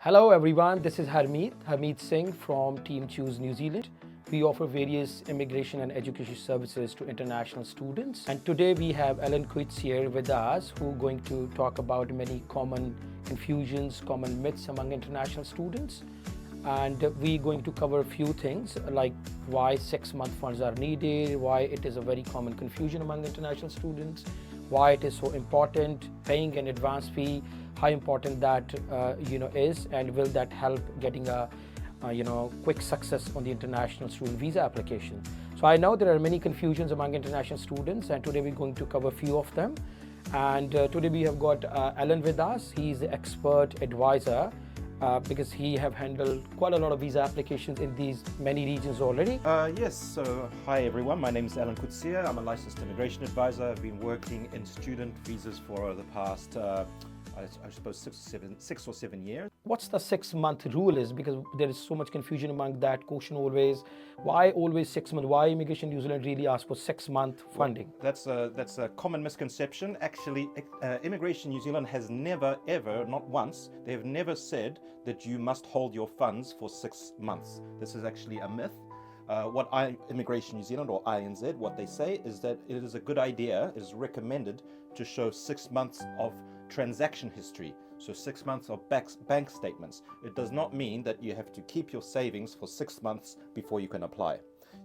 Hello everyone, this is Harmeet Singh from team ChooseNewZealand. We offer various immigration and education services to international students. And today we have Ellen Quitz here with us, who are going to talk about many common confusions, common myths among international students. And we're going to cover a few things like why 6-month funds are needed, why it is a very common confusion among international students, why it is so important, paying an advance fee, how important that is, and will that help getting a quick success on the international student visa application. So I know there are many confusions among international students, and today we're going to cover a few of them. And today we have got Alan with us. He's the expert advisor because he have handled quite a lot of visa applications in these many regions already. Yes, so hi everyone, my name is Alan Quitz. I'm a licensed immigration advisor. I've been working in student visas for the past I suppose 6 or 7 years. What's the 6-month rule is, because there is so much confusion among that question always. Why always 6 months? Why Immigration New Zealand really asks for 6-month funding? That's a common misconception. Actually, Immigration New Zealand has never, ever, not once, they have never said that you must hold your funds for 6 months. This is actually a myth. Immigration New Zealand or INZ, what they say is that it is a good idea, it is recommended to show 6 months of transaction history, so 6 months of bank statements. It does not mean that you have to keep your savings for 6 months before you can apply.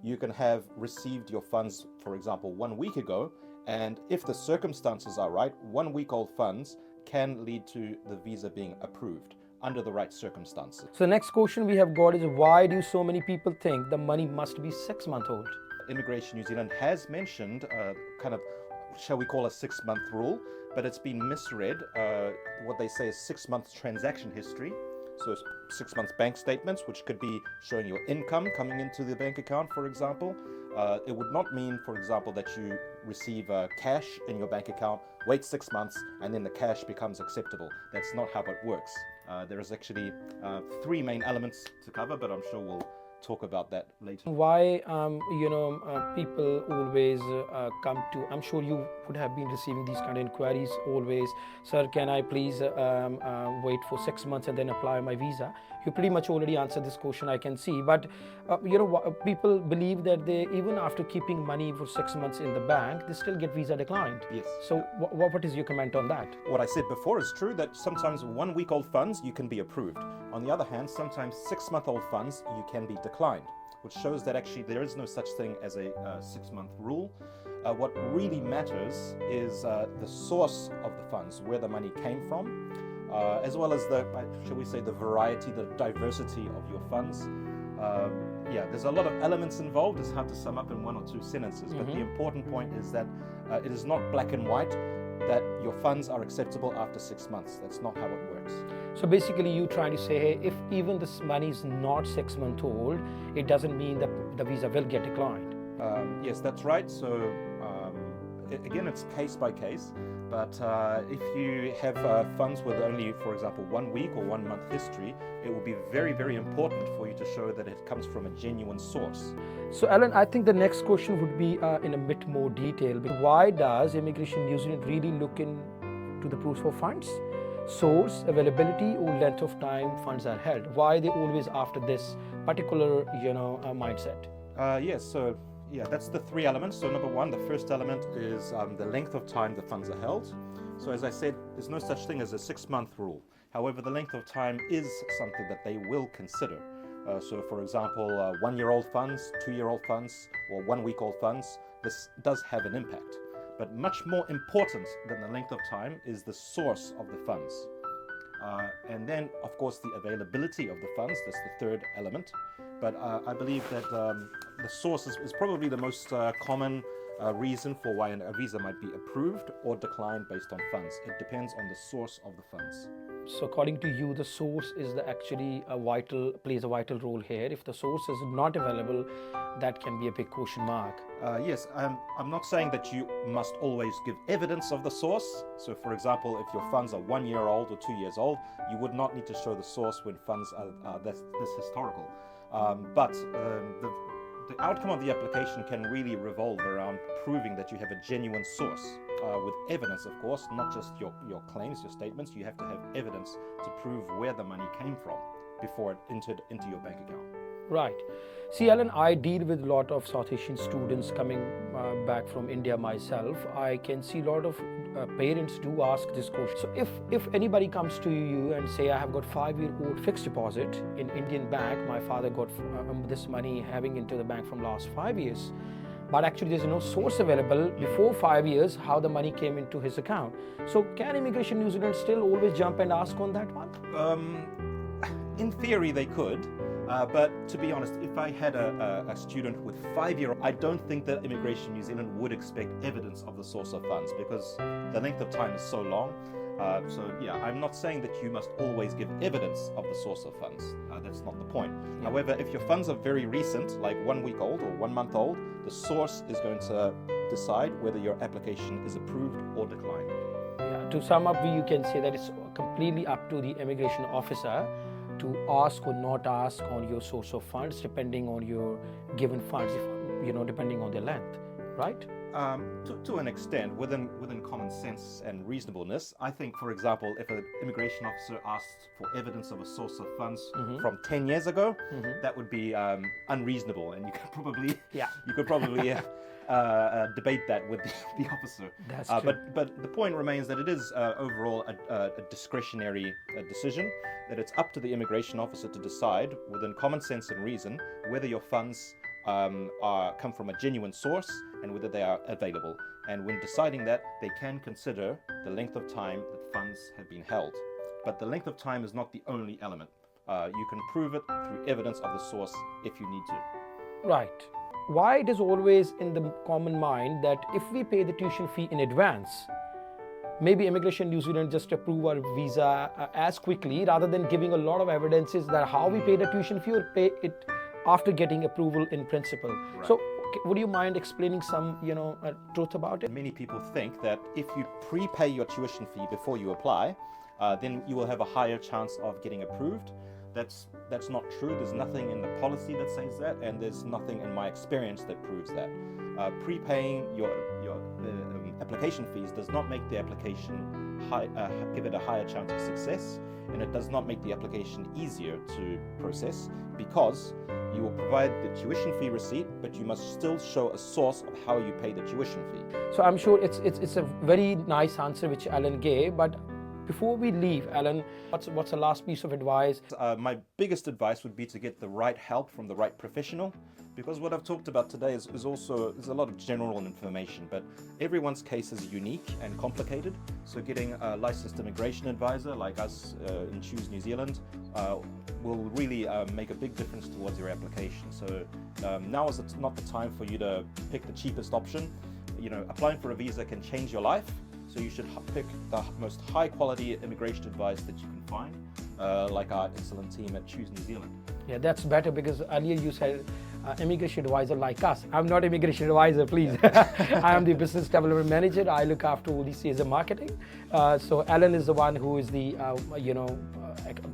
You can have received your funds, for example, 1 week ago, and if the circumstances are right, 1 week old funds can lead to the visa being approved under the right circumstances. So the next question we have got is, why do so many people think the money must be 6 month old? Immigration New Zealand has mentioned kind of, shall we call a 6-month rule, but it's been misread. What they say is 6 months transaction history. So 6 months bank statements, which could be showing your income coming into the bank account, for example. It would not mean, for example, that you receive cash in your bank account, wait 6 months, and then the cash becomes acceptable. That's not how it works. There is actually 3 main elements to cover, but I'm sure we'll talk about that later. Why people always come to, I'm sure you would have been receiving these kind of inquiries always, sir, can I please wait for 6 months and then apply my visa? You pretty much already answered this question, I can see, but people believe that they, even after keeping money for 6 months in the bank, they still get visa declined. Yes. So what is your comment on that? What I said before is true, that sometimes 1 week old funds you can be approved. On the other hand, sometimes 6-month old funds you can be declined, which shows that actually there is no such thing as a 6-month rule. What really matters is the source of the funds, where the money came from, as well as the, shall we say, the variety, the diversity of your funds. There's a lot of elements involved. It's hard to sum up in 1 or 2 sentences, but the important point is that it is not black and white, that your funds are acceptable after 6 months. That's not how it works. So basically you trying to say, hey, if even this money is not 6 months old, it doesn't mean that the visa will get declined. Yes, that's right. So again, it's case by case, but if you have funds with only, for example, 1 week or 1 month history, it will be very, very important for you to show that it comes from a genuine source. So Alan, I think the next question would be in a bit more detail. Why does Immigration New Zealand really look into the proofs of funds? Source, availability, or length of time funds are held? Why are they always after this particular mindset? That's the 3 elements. So number 1, the first element is the length of time the funds are held. So as I said, there's no such thing as a 6-month rule. However, the length of time is something that they will consider. So for example, 1-year-old funds, 2-year-old funds, or 1-week-old funds, this does have an impact. But much more important than the length of time is the source of the funds. And then, of course, the availability of the funds, that's the 3rd element. But I believe that the source is probably the most common reason for why a visa might be approved or declined based on funds. It depends on the source of the funds. So according to you, the source is plays a vital role here. If the source is not available, that can be a big question mark. Yes, I'm not saying that you must always give evidence of the source. So for example, if your funds are 1 year old or 2 years old, you would not need to show the source when funds are this historical. But the outcome of the application can really revolve around proving that you have a genuine source, with evidence, of course, not just your claims, your statements. You have to have evidence to prove where the money came from before it entered into your bank account. Right. See, Alan, I deal with a lot of South Asian students coming back from India myself. I can see a lot of parents do ask this question. So if anybody comes to you and say, I have got 5-year-old fixed deposit in Indian bank, my father got this money having into the bank from last 5 years, but actually there's no source available before 5 years how the money came into his account. So can Immigration New Zealand still always jump and ask on that one? In theory, they could. But to be honest, if I had a student with 5-year, I don't think that Immigration New Zealand would expect evidence of the source of funds because the length of time is so long. So yeah, I'm not saying that you must always give evidence of the source of funds. That's not the point. Yeah. However, if your funds are very recent, like 1 week old or 1 month old, the source is going to decide whether your application is approved or declined. Yeah, to sum up, you can say that it's completely up to the immigration officer to ask or not ask on your source of funds, depending on your given funds, depending on their length, right? To an extent, within common sense and reasonableness, I think, for example, if an immigration officer asks for evidence of a source of funds from 10 years ago, that would be unreasonable, and you could probably debate that with the officer. That's true. But the point remains that it is overall a discretionary decision, that it's up to the immigration officer to decide within common sense and reason whether your funds come from a genuine source and whether they are available. And when deciding that, they can consider the length of time that funds have been held. But the length of time is not the only element. You can prove it through evidence of the source if you need to. Right. Why it is always in the common mind that if we pay the tuition fee in advance, maybe Immigration New Zealand just approve our visa as quickly rather than giving a lot of evidences that how we pay the tuition fee or pay it after getting approval in principle. Right. So would you mind explaining some truth about it? Many people think that if you prepay your tuition fee before you apply, then you will have a higher chance of getting approved. That's not true. There's nothing in the policy that says that, and there's nothing in my experience that proves that. Prepaying your application fees does not make the application give it a higher chance of success, and it does not make the application easier to process because you will provide the tuition fee receipt, but you must still show a source of how you pay the tuition fee. So I'm sure it's a very nice answer which Alan gave, but before we leave, Alan, what's the last piece of advice? My biggest advice would be to get the right help from the right professional, because what I've talked about today is a lot of general information, but everyone's case is unique and complicated. So getting a licensed immigration advisor like us in ChooseNewZealand will really make a big difference towards your application. So now is not the time for you to pick the cheapest option. Applying for a visa can change your life. So you should pick the most high quality immigration advice that you can find, like our excellent team at ChooseNewZealand. Yeah, that's better because earlier you said immigration advisor like us. I'm not immigration advisor, please. I am the business development manager. I look after all the sales and marketing. So Alan is the one who is the,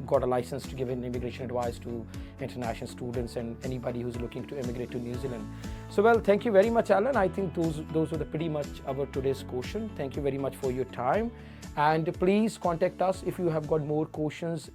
got a license to give an immigration advice to international students and anybody who's looking to immigrate to New Zealand. So well, thank you very much, Alan. I think those were pretty much our today's question. Thank you very much for your time. And please contact us if you have got more questions.